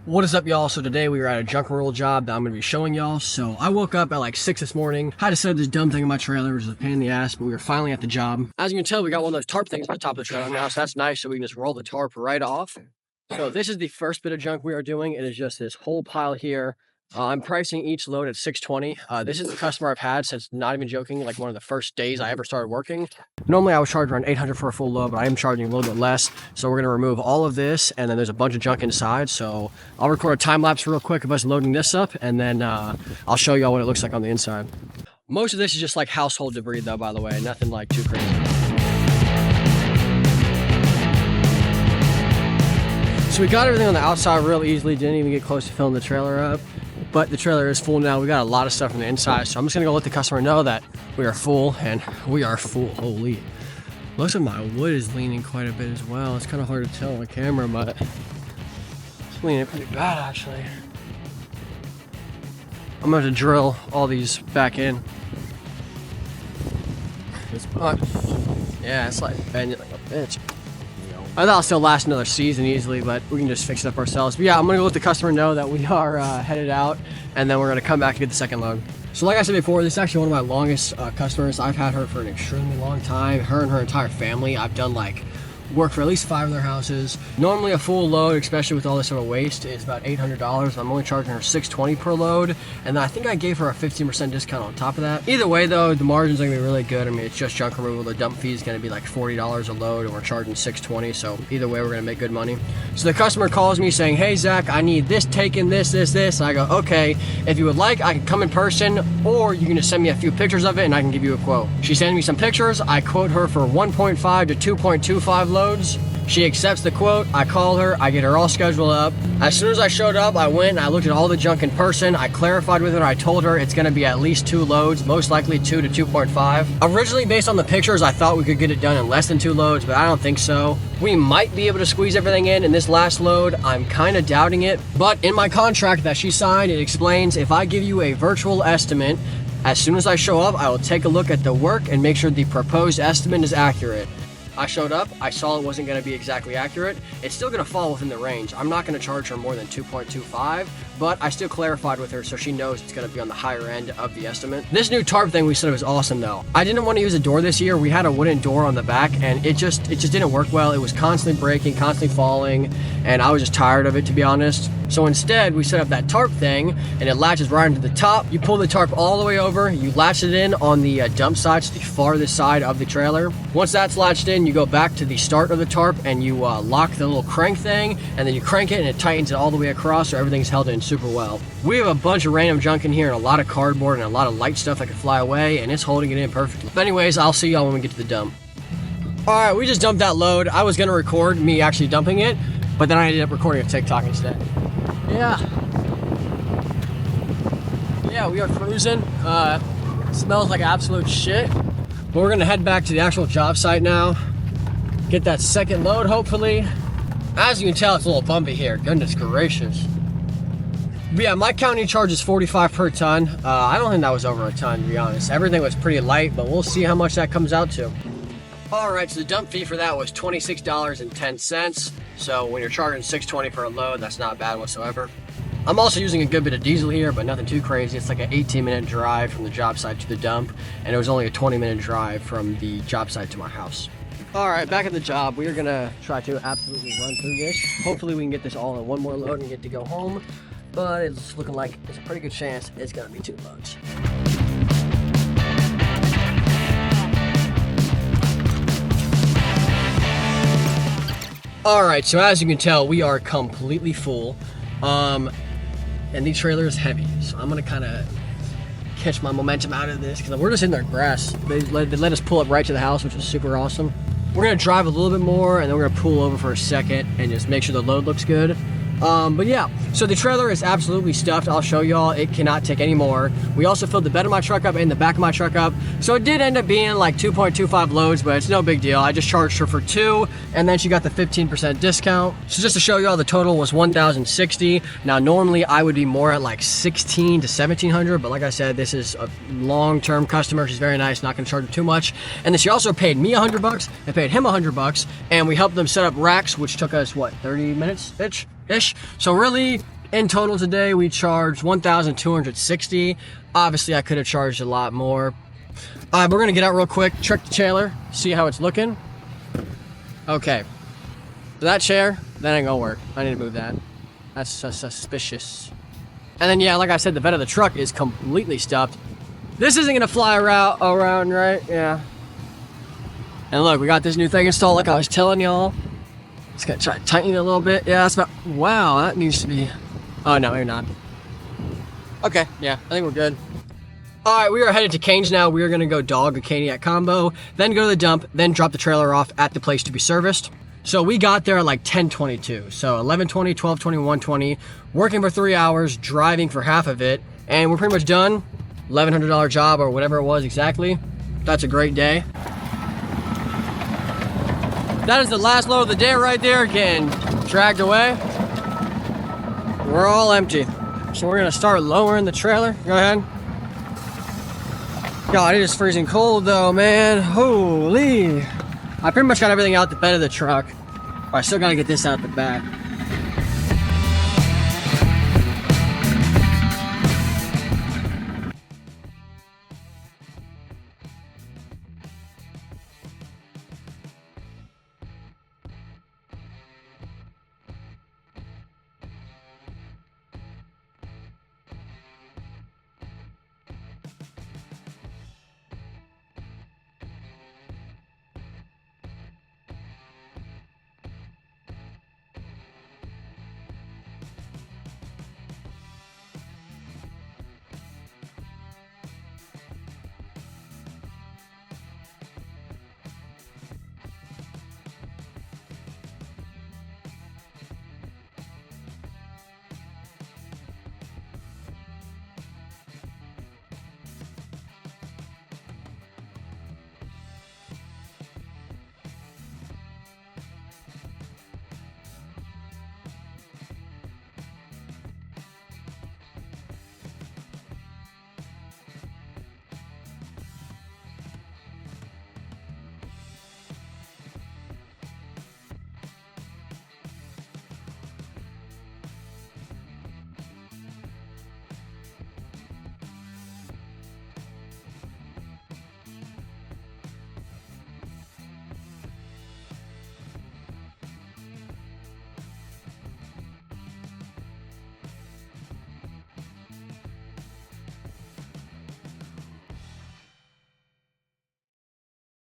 What is up, y'all? So today we were at a junk removal job that I'm going to be showing y'all. So I woke up at like 6 this morning, had to set up this dumb thing in my trailer, which was a pain in the ass, but we were finally at the job. As you can tell, we got one of those tarp things on the top of the trailer now, so that's nice, so we can just roll the tarp right off. So this is the first bit of junk we are doing. It is just this whole pile here. I'm pricing each load at $620. This is the customer I've had since, not even joking, like one of the first days I ever started working. Normally I was charged around $800 for a full load, but I am charging a little bit less. So we're going to remove all of this, and then there's a bunch of junk inside. So I'll record a time lapse real quick of us loading this up, and then I'll show y'all what it looks like on the inside. Most of this is just like household debris though, by the way, nothing like too crazy. So we got everything on the outside real easily, didn't even get close to filling the trailer up. But the trailer is full now. We got a lot of stuff on the inside, so I'm just gonna go let the customer know that we are full, and we are full. Holy. Looks like my wood is leaning quite a bit as well. It's kind of hard to tell on camera, but it's leaning pretty bad actually. I'm gonna have to drill all these back in. Yeah, it's like bending like a bitch. I thought it'll still last another season easily, but we can just fix it up ourselves. But yeah, I'm gonna let the customer know that we are headed out, and then we're gonna come back to get the second load. So like I said before, this is actually one of my longest customers. I've had her for an extremely long time. Her and her entire family. I've done like work for at least 5 of their houses. Normally a full load, especially with all this sort of waste, is about $800. I'm only charging her $620 per load, and I think I gave her a 15% discount on top of that. Either way though, the margins are gonna be really good. I mean, it's just junk removal. The dump fee is gonna be like $40 a load, and we're charging $620, so either way we're gonna make good money. So the customer calls me saying, hey Zach, I need this taken, this. And I go, okay, if you would like, I can come in person, or you can just send me a few pictures of it and I can give you a quote. She sends me some pictures. I quote her for 1.5 to 2.25 loads. She accepts the quote. I call her, I get her all scheduled up. As soon as I showed up, I went and I looked at all the junk in person. I clarified with her. I told her it's gonna be at least 2 loads, most likely 2 to 2.5. Originally, based on the pictures, I thought we could get it done in less than 2 loads, but I don't think so. We might be able to squeeze everything in this last load. I'm kind of doubting it, but in my contract that she signed, it explains if I give you a virtual estimate, as soon as I show up, I will take a look at the work and make sure the proposed estimate is accurate. I showed up, I saw it wasn't gonna be exactly accurate. It's still gonna fall within the range. I'm not gonna charge her more than 2.25, but I still clarified with her so she knows it's gonna be on the higher end of the estimate. This new tarp thing we said was awesome though. I didn't want to use a door this year. We had a wooden door on the back, and it just didn't work well. It was constantly breaking, constantly falling, and I was just tired of it, to be honest. So instead, we set up that tarp thing, and it latches right into the top. You pull the tarp all the way over, you latch it in on the dump side, so the farthest side of the trailer. Once that's latched in, you go back to the start of the tarp and you lock the little crank thing, and then you crank it and it tightens it all the way across, so everything's held in super well. We have a bunch of random junk in here and a lot of cardboard and a lot of light stuff that could fly away, and it's holding it in perfectly. But anyways, I'll see y'all when we get to the dump. All right, we just dumped that load. I was gonna record me actually dumping it, but then I ended up recording a TikTok instead. Yeah, we are cruising. Smells like absolute shit. But we're gonna head back to the actual job site now. Get that second load, hopefully. As you can tell, it's a little bumpy here. Goodness gracious. But yeah, my county charge is $45 per ton. I don't think that was over a ton, to be honest. Everything was pretty light, but we'll see how much that comes out to. All right, so the dump fee for that was $26.10. So when you're charging $620 for a load, that's not bad whatsoever. I'm also using a good bit of diesel here, but nothing too crazy. It's like an 18-minute drive from the job site to the dump, and it was only a 20-minute drive from the job site to my house. All right, back at the job. We are gonna try to absolutely run through this. Hopefully we can get this all in one more load and get to go home, but it's looking like there's a pretty good chance it's gonna be 2 loads. All right, so as you can tell, we are completely full. And the trailer is heavy, so I'm gonna kind of catch my momentum out of this because we're just in their grass. They let us pull up right to the house, which is super awesome. We're gonna drive a little bit more, and then we're gonna pull over for a second and just make sure the load looks good. But yeah, so the trailer is absolutely stuffed. I'll show y'all. It cannot take any more. We also filled the bed of my truck up and the back of my truck up. So it did end up being like 2.25 loads, but it's no big deal. I just charged her for 2, and then she got the 15% discount. So just to show y'all, the total was $1,060. Now, normally I would be more at like $1,600 to $1,700, but like I said, this is a long-term customer. She's very nice, not gonna charge her too much. And then she also paid me $100, I paid him $100, and we helped them set up racks, which took us, what, 30 minutes-ish? So really, In total today, we charged 1,260. Obviously, I could have charged a lot more. We're gonna get out real quick, check the trailer, see how it's looking. Okay, so that chair, that ain't gonna work. I need to move that. That's suspicious. And then, yeah, like I said, the bed of the truck is completely stuffed. This isn't gonna fly around, right? Yeah. And look, we got this new thing installed like I was telling y'all. Just gotta try to tighten it a little bit. Yeah, that's about, wow, that needs to be, oh no, maybe not. Okay, yeah, I think we're good. All right, we are headed to Canes now. We are gonna go dog a Caniac combo, then go to the dump, then drop the trailer off at the place to be serviced. So we got there at like 10:22. So 11:20, 12:20, 1:20, working for 3 hours, driving for half of it, and we're pretty much done. $1,100 job or whatever it was exactly. That's a great day. That is the last load of the day right there, getting dragged away. We're all empty. So we're gonna start lowering the trailer. Go ahead. God, it is freezing cold though, man. Holy. I pretty much got everything out the bed of the truck. But I still gotta get this out the back.